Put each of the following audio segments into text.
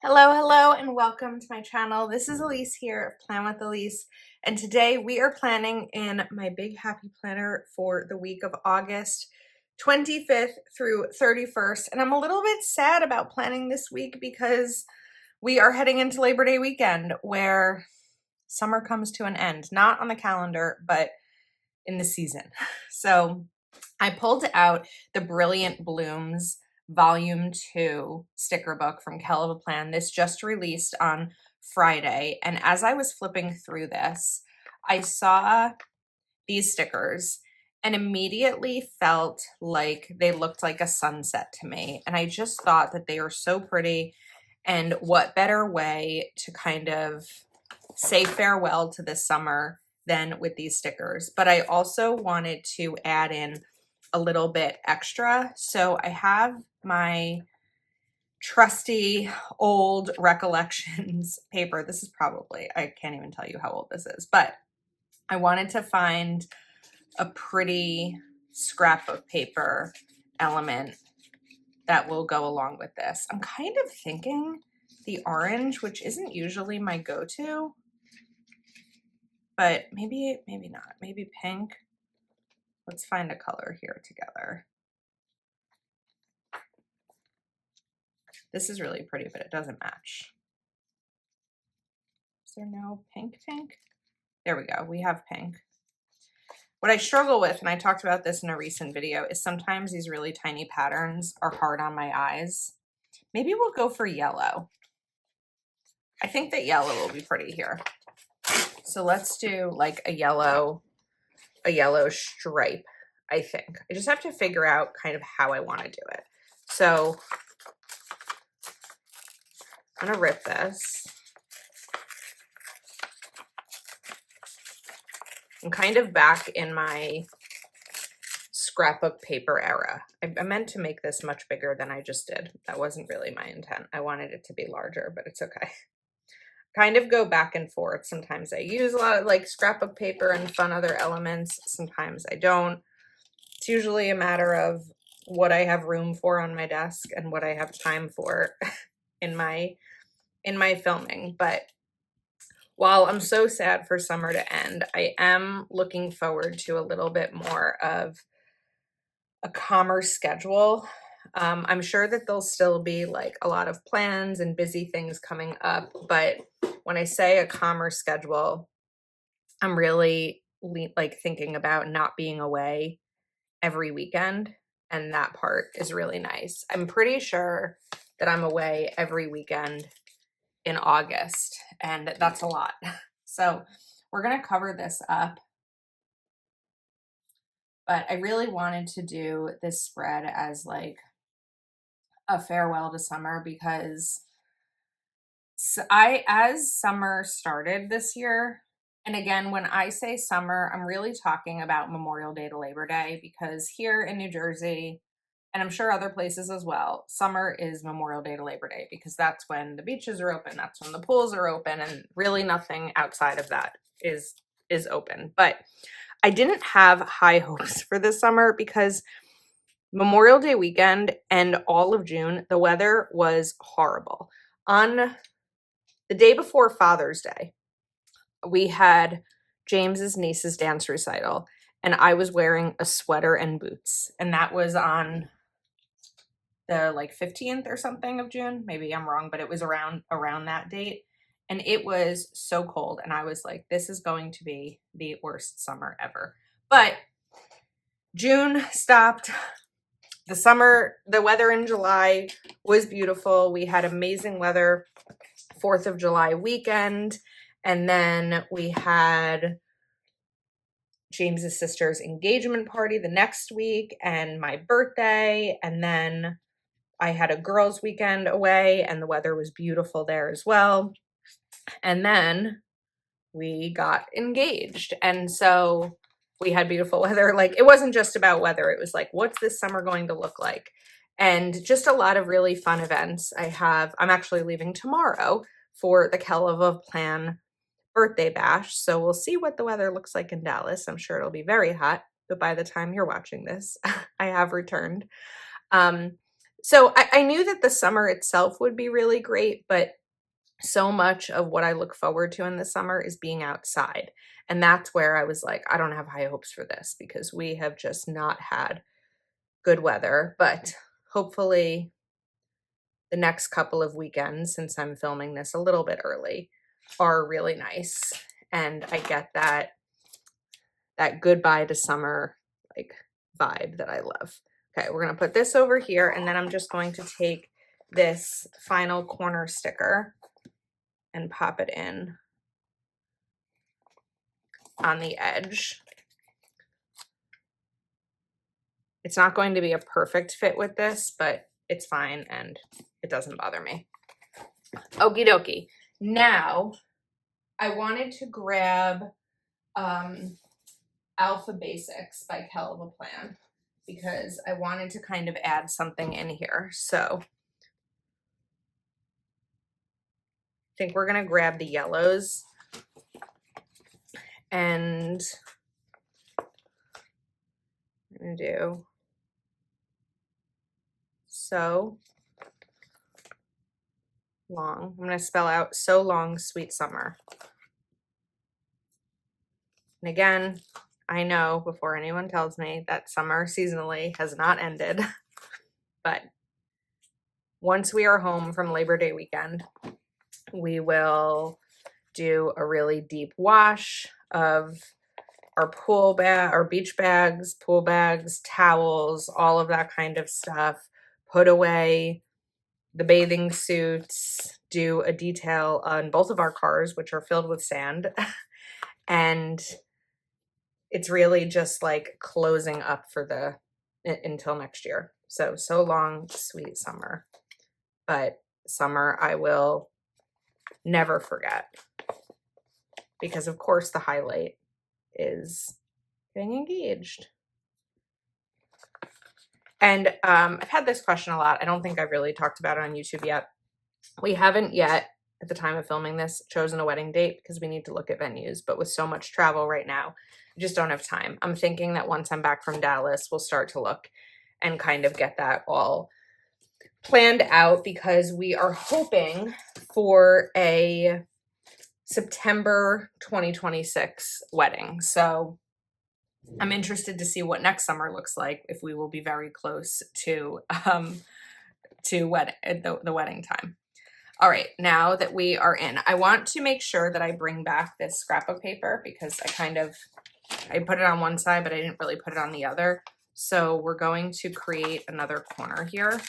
Hello, and welcome to my channel. This is Elise here of Plan with Elise, and today we are planning in my big happy planner for the week of August 25th through 31st. And I'm a little bit sad about planning this week because we are heading into Labor Day weekend where summer comes to an end, not on the calendar, but in the season. So I pulled out the Brilliant Blooms Volume 2 sticker book from Kell of a Plan. This just released on Friday. And as I was flipping through this, I saw these stickers and immediately felt like they looked like a sunset to me. And I just thought that they were so pretty. And what better way to kind of say farewell to this summer than with these stickers. But I also wanted to add in a little bit extra. So I have my trusty old Recollections paper. This is probably, I can't even tell you how old this is, but I wanted to find a pretty scrapbook paper element that will go along with this. I'm kind of thinking the orange, which isn't usually my go-to, but maybe not. Maybe pink. Let's find a color here together. This is really pretty, but it doesn't match. Is there no pink? There we go. We have pink. What I struggle with, and I talked about this in a recent video, is sometimes these really tiny patterns are hard on my eyes. Maybe we'll go for yellow. I think that yellow will be pretty here. So let's do like a yellow stripe, I think. I just have to figure out kind of how I want to do it. So I'm going to rip this. I'm kind of back in my scrapbook paper era. I meant to make this much bigger than I just did. That wasn't really my intent. I wanted it to be larger, but it's okay. Kind of go back and forth. Sometimes I use a lot of like scrapbook paper and fun other elements. Sometimes I don't. It's usually a matter of what I have room for on my desk and what I have time for in my filming. But while I'm so sad for summer to end, I am looking forward to a little bit more of a calmer schedule. I'm sure that there'll still be like a lot of plans and busy things coming up, but when I say a calmer schedule, I'm really like thinking about not being away every weekend, and that part is really nice. I'm pretty sure that I'm away every weekend in August, and that's a lot. So we're gonna cover this up, but I really wanted to do this spread as like a farewell to summer because as summer started this year, and again, when I say summer, I'm really talking about Memorial Day to Labor Day, because here in New Jersey, and I'm sure other places as well, summer is Memorial Day to Labor Day because that's when the beaches are open, that's when the pools are open, and really nothing outside of that is open. But I didn't have high hopes for this summer because Memorial Day weekend and all of June, the weather was horrible. On the day before Father's Day, we had James's niece's dance recital, and I was wearing a sweater and boots, and that was on the like 15th or something of June. Maybe I'm wrong, but it was around that date. And it was so cold, and I was like, this is going to be the worst summer ever. But June stopped. The weather in July was beautiful. We had amazing weather 4th of July weekend. And then we had James's sister's engagement party the next week and my birthday. And then I had a girls' weekend away, and the weather was beautiful there as well. And then we got engaged. And so we had beautiful weather. Like, it wasn't just about weather. It was like, what's this summer going to look like? And just a lot of really fun events. I'm actually leaving tomorrow for the Kell of a Plan birthday bash. So we'll see what the weather looks like in Dallas. I'm sure it'll be very hot, but by the time you're watching this, I have returned. So I knew that the summer itself would be really great, but so much of what I look forward to in the summer is being outside. And that's where I was like, I don't have high hopes for this because we have just not had good weather. But hopefully, the next couple of weekends, since I'm filming this a little bit early, are really nice. And I get that goodbye to summer like vibe that I love. Okay, we're gonna put this over here, and then I'm just going to take this final corner sticker and pop it in on the edge. It's not going to be a perfect fit with this, but it's fine and it doesn't bother me. Okie dokie. Now, I wanted to grab Alpha Basics by Kelva Plan because I wanted to kind of add something in here. So I think we're gonna grab the yellows and I'm gonna do so long. I'm gonna spell out so long, sweet summer. And again, I know before anyone tells me that summer seasonally has not ended, but once we are home from Labor Day weekend, we will do a really deep wash of our beach bags, pool bags, towels, all of that kind of stuff. Put away the bathing suits, do a detail on both of our cars, which are filled with sand. And it's really just like closing up for until next year. So long, sweet summer. But summer I will never forget because of course the highlight is getting engaged. And I've had this question a lot. I don't think I've really talked about it on YouTube yet. We haven't yet, at the time of filming this, chosen a wedding date because we need to look at venues. But with so much travel right now, I just don't have time. I'm thinking that once I'm back from Dallas, we'll start to look and kind of get that all planned out because we are hoping for a September 2026 wedding. So I'm interested to see what next summer looks like, if we will be very close to the wedding time. All right, now that we are in, I want to make sure that I bring back this scrapbook paper because I put it on one side, but I didn't really put it on the other. So we're going to create another corner here.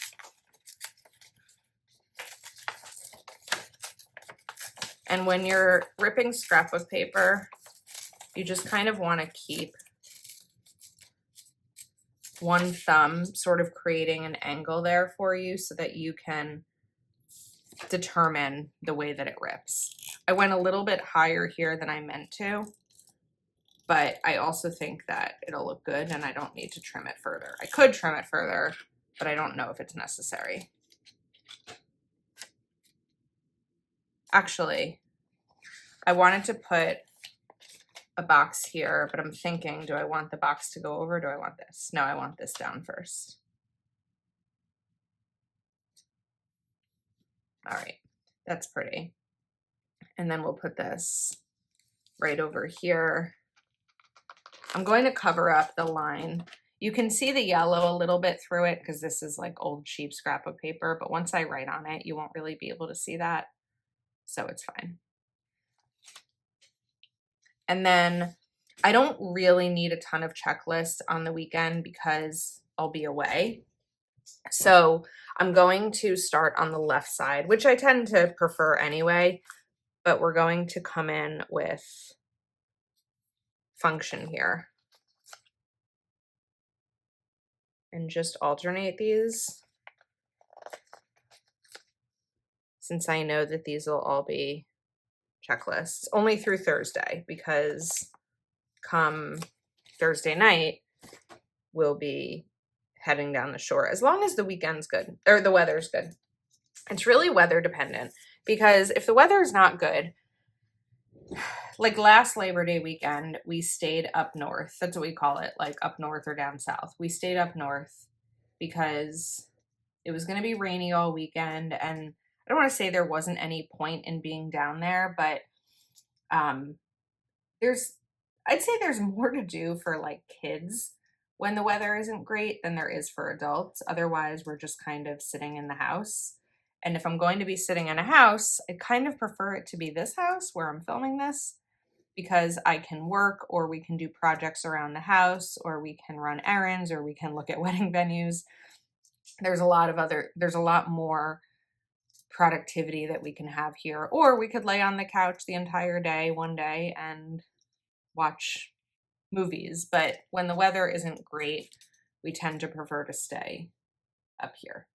And when you're ripping scrapbook paper, you just kind of want to keep one thumb sort of creating an angle there for you so that you can determine the way that it rips. I went a little bit higher here than I meant to, but I also think that it'll look good and I don't need to trim it further. I could trim it further, but I don't know if it's necessary. Actually, I wanted to put a box here, but I'm thinking, do I want the box to go over? Or do I want this? No, I want this down first. All right, that's pretty. And then we'll put this right over here. I'm going to cover up the line. You can see the yellow a little bit through it because this is like old cheap scrapbook paper, but once I write on it, you won't really be able to see that. So it's fine. And then I don't really need a ton of checklists on the weekend because I'll be away. So I'm going to start on the left side, which I tend to prefer anyway, but we're going to come in with function here and just alternate these since I know that these will all be checklists only through Thursday because come Thursday night we'll be heading down the shore as long as the weekend's good or the weather's good. It's really weather dependent because if the weather is not good, like last Labor Day weekend, we stayed up north. That's what we call it, like up north or down south. We stayed up north because It was going to be rainy all weekend, and I don't want to say there wasn't any point in being down there, but um, I'd say there's more to do for like kids when the weather isn't great than there is for adults. Otherwise, we're just kind of sitting in the house. And if I'm going to be sitting in a house, I kind of prefer it to be this house where I'm filming this, because I can work, or we can do projects around the house, or we can run errands, or we can look at wedding venues. There's a lot more productivity that we can have here. Or we could lay on the couch the entire day one day and watch movies. But when the weather isn't great, we tend to prefer to stay up here.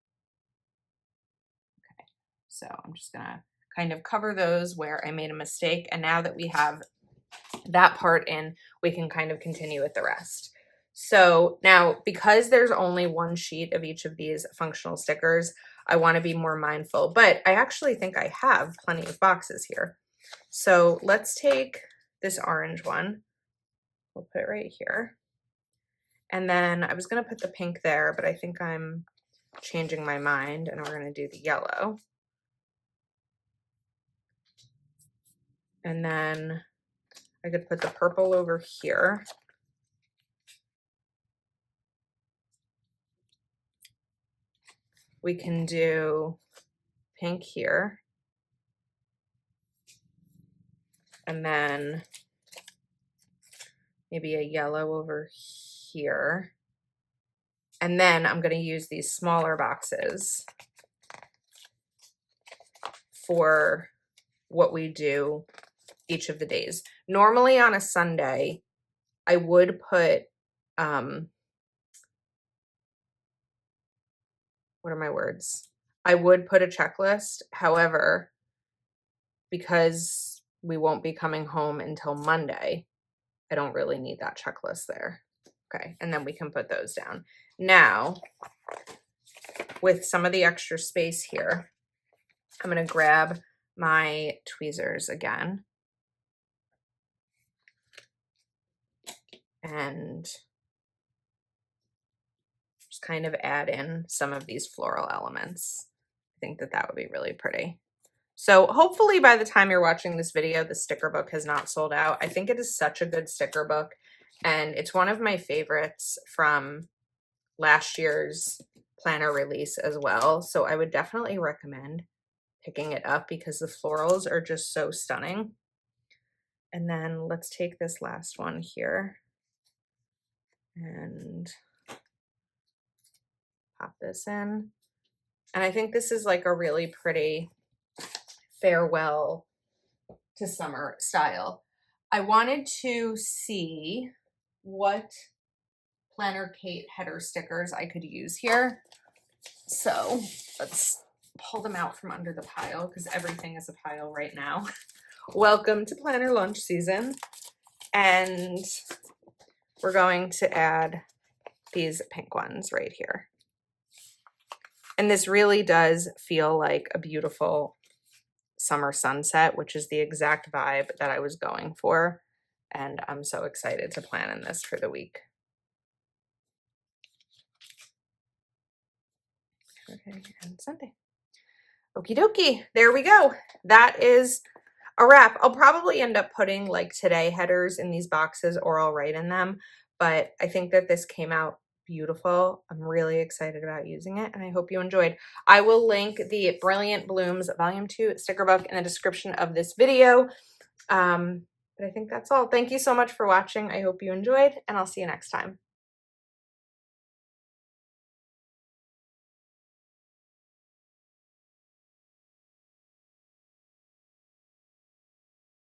Okay, so I'm just gonna kind of cover those where I made a mistake. And now that we have that part in, we can kind of continue with the rest. So now, because there's only one sheet of each of these functional stickers, I want to be more mindful, but I actually think I have plenty of boxes here. So let's take this orange one. We'll put it right here. And then I was going to put the pink there, but I think I'm changing my mind, and we're going to do the yellow. And then I could put the purple over here. We can do pink here. And then maybe a yellow over here. And then I'm going to use these smaller boxes for what we do each of the days. Normally on a Sunday, I would put, what are my words? I would put a checklist. However, because we won't be coming home until Monday, I don't really need that checklist there. Okay, and then we can put those down. Now, with some of the extra space here, I'm going to grab my tweezers again and just kind of add in some of these floral elements. I think that that would be really pretty. So hopefully by the time you're watching this video, the sticker book has not sold out. I think it is such a good sticker book, and it's one of my favorites from last year's planner release as well. So I would definitely recommend picking it up because the florals are just so stunning. And then let's take this last one here and pop this in. And I think this is like a really pretty farewell to summer style. I wanted to see what Planner Kate header stickers I could use here. So let's pull them out from under the pile, because everything is a pile right now. Welcome to planner lunch season. And we're going to add these pink ones right here. And this really does feel like a beautiful summer sunset, which is the exact vibe that I was going for. And I'm so excited to plan in this for the week. Okay, and Sunday. Okie dokie, there we go. That is a wrap. I'll probably end up putting like today headers in these boxes, or I'll write in them, but I think that this came out beautiful. I'm really excited about using it, and I hope you enjoyed. I will link the Brilliant Blooms Volume 2 sticker book in the description of this video. But I think that's all. Thank you so much for watching. I hope you enjoyed, and I'll see you next time.